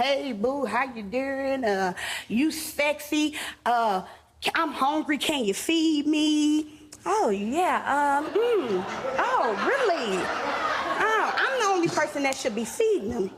Hey, boo, how you doing? You sexy. I'm hungry. Can you feed me? Oh, yeah. Oh, really? Oh, I'm the only person that should be feeding them.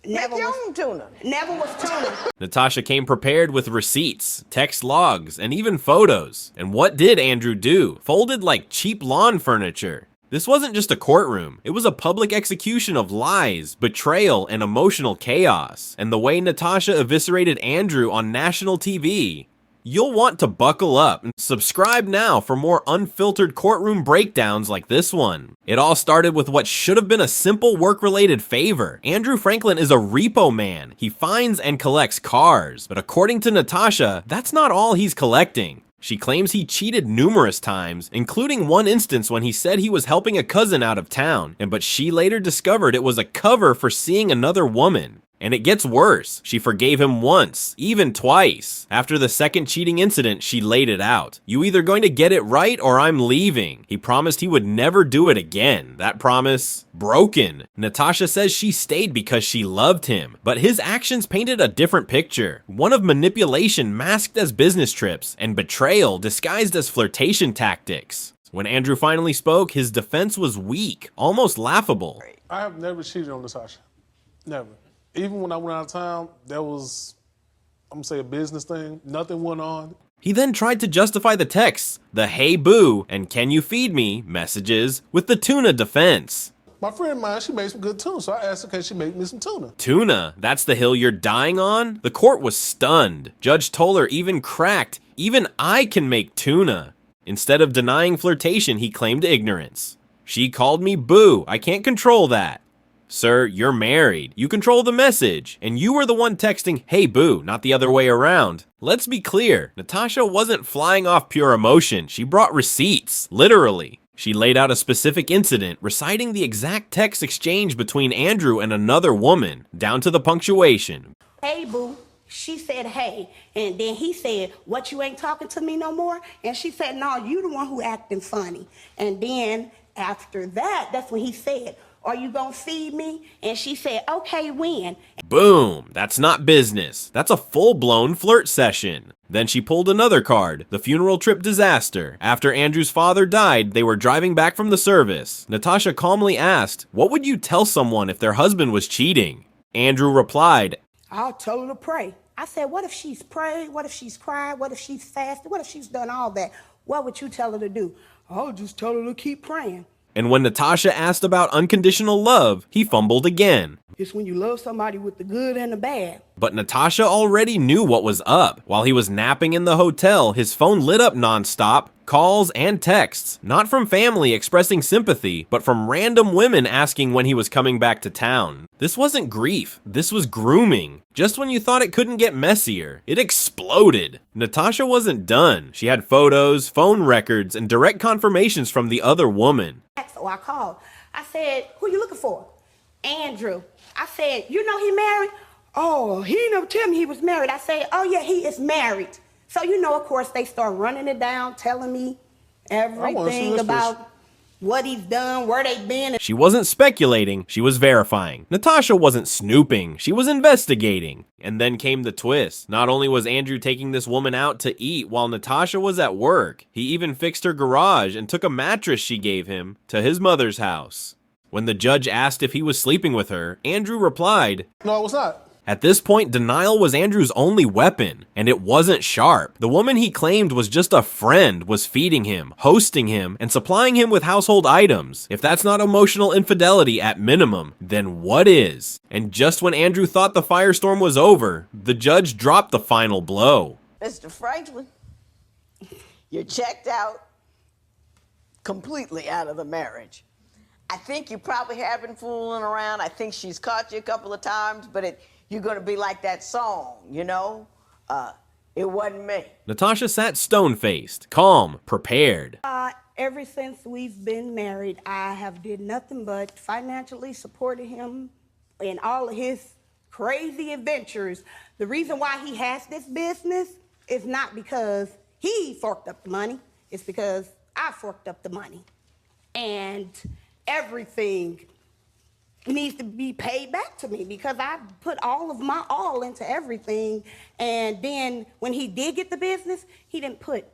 Never your own tuna. Never was tuna. Natasha came prepared with receipts, text logs, and even photos. And what did Andrew do? Folded like cheap lawn furniture. This wasn't just a courtroom, it was a public execution of lies, betrayal, and emotional chaos. And the way Natasha eviscerated Andrew on national TV. You'll want to buckle up and subscribe now for more unfiltered courtroom breakdowns like this one. It all started with what should have been a simple work-related favor. Andrew Franklin is a repo man. He finds and collects cars. But according to Natasha, that's not all he's collecting. She claims he cheated numerous times, including one instance when he said he was helping a cousin out of town, but she later discovered it was a cover for seeing another woman. And it gets worse. She forgave him once, even twice. After the second cheating incident, she laid it out. You either going to get it right or I'm leaving. He promised he would never do it again. That promise, broken. Natasha says she stayed because she loved him, but his actions painted a different picture. One of manipulation masked as business trips, and betrayal disguised as flirtation tactics. When Andrew finally spoke, his defense was weak, almost laughable. I have never cheated on Natasha. Never. Even when I went out of town, that was, I'm gonna say, a business thing. Nothing went on. He then tried to justify the texts, the "Hey boo" and "Can you feed me" messages, with the tuna defense. My friend of mine, she made some good tuna, so I asked her, can she make me some tuna? Tuna? That's the hill you're dying on? The court was stunned. Judge Toller even cracked, "Even I can make tuna." Instead of denying flirtation, he claimed ignorance. "She called me boo. I can't control that." Sir, you're married. You control the message. And you were the one texting, "Hey boo," not the other way around. Let's be clear. Natasha wasn't flying off pure emotion. She brought receipts, literally. She laid out a specific incident, reciting the exact text exchange between Andrew and another woman, down to the punctuation. Hey, boo. She said, hey. And then he said, what, you ain't talking to me no more? And she said, no, you the one who acting funny. And then after that, that's when he said, are you gonna feed me? And she said, okay, when? Boom, that's not business. That's a full-blown flirt session. Then she pulled another card, the funeral trip disaster. After Andrew's father died, they were driving back from the service. Natasha calmly asked, what would you tell someone if their husband was cheating? Andrew replied, I'll tell her to pray. I said, what if she's prayed? What if she's cried? What if she's fasted? What if she's done all that? What would you tell her to do? I'll just tell her to keep praying. And when Natasha asked about unconditional love, he fumbled again. It's when you love somebody with the good and the bad. But Natasha already knew what was up. While he was napping in the hotel, his phone lit up nonstop, calls and texts, not from family expressing sympathy, but from random women asking when he was coming back to town. This wasn't grief, this was grooming. Just when you thought it couldn't get messier, it exploded. Natasha wasn't done. She had photos, phone records, and direct confirmations from the other woman. So I called. I said, who you looking for? Andrew. I said, you know he married? Oh, he didn't never tell me he was married. I said, oh yeah, he is married. So, you know, of course, they start running it down, telling me everything about what he's done, where they've been. She wasn't speculating, she was verifying. Natasha wasn't snooping, she was investigating. And then came the twist. Not only was Andrew taking this woman out to eat while Natasha was at work, he even fixed her garage and took a mattress she gave him to his mother's house. When the judge asked if he was sleeping with her, Andrew replied, No, I was not. At this point, denial was Andrew's only weapon, and it wasn't sharp. The woman he claimed was just a friend was feeding him, hosting him, and supplying him with household items. If that's not emotional infidelity at minimum, then what is? And just when Andrew thought the firestorm was over, the judge dropped the final blow. Mr. Franklin, you're checked out, completely out of the marriage. I think you probably have been fooling around. I think she's caught you a couple of times, but you're going to be like that song, you know? It wasn't me. Natasha sat stone-faced, calm, prepared. Ever since we've been married, I have did nothing but financially supported him in all of his crazy adventures. The reason why he has this business is not because he forked up the money. It's because I forked up the money. And everything needs to be paid back to me because I put all of my all into everything. And then when he did get the business, he didn't put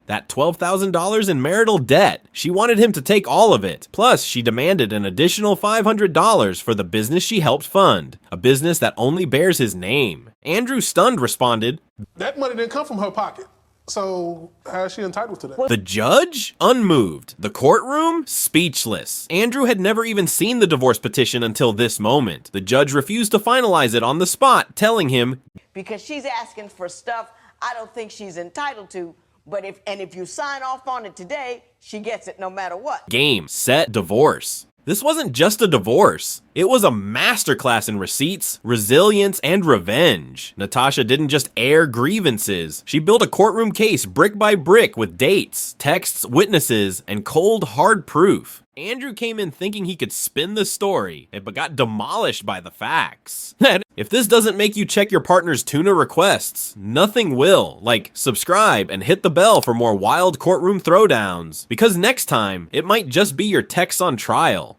that $12,000 in marital debt. She wanted him to take all of it. Plus, she demanded an additional $500 for the business she helped fund, a business that only bears his name. Andrew, stunned, responded, That money didn't come from her pocket. So how is she entitled to that? The judge? Unmoved. The courtroom? Speechless. Andrew had never even seen the divorce petition until this moment. The judge refused to finalize it on the spot, telling him, Because she's asking for stuff I don't think she's entitled to, but if you sign off on it today, she gets it no matter what. game, set, divorce. This wasn't just a divorce. It was a masterclass in receipts, resilience, and revenge. Natasha didn't just air grievances. She built a courtroom case brick by brick with dates, texts, witnesses, and cold, hard proof. Andrew came in thinking he could spin the story, but got demolished by the facts. If this doesn't make you check your partner's tuna requests, nothing will. Like, subscribe and hit the bell for more wild courtroom throwdowns. Because next time, it might just be your texts on trial.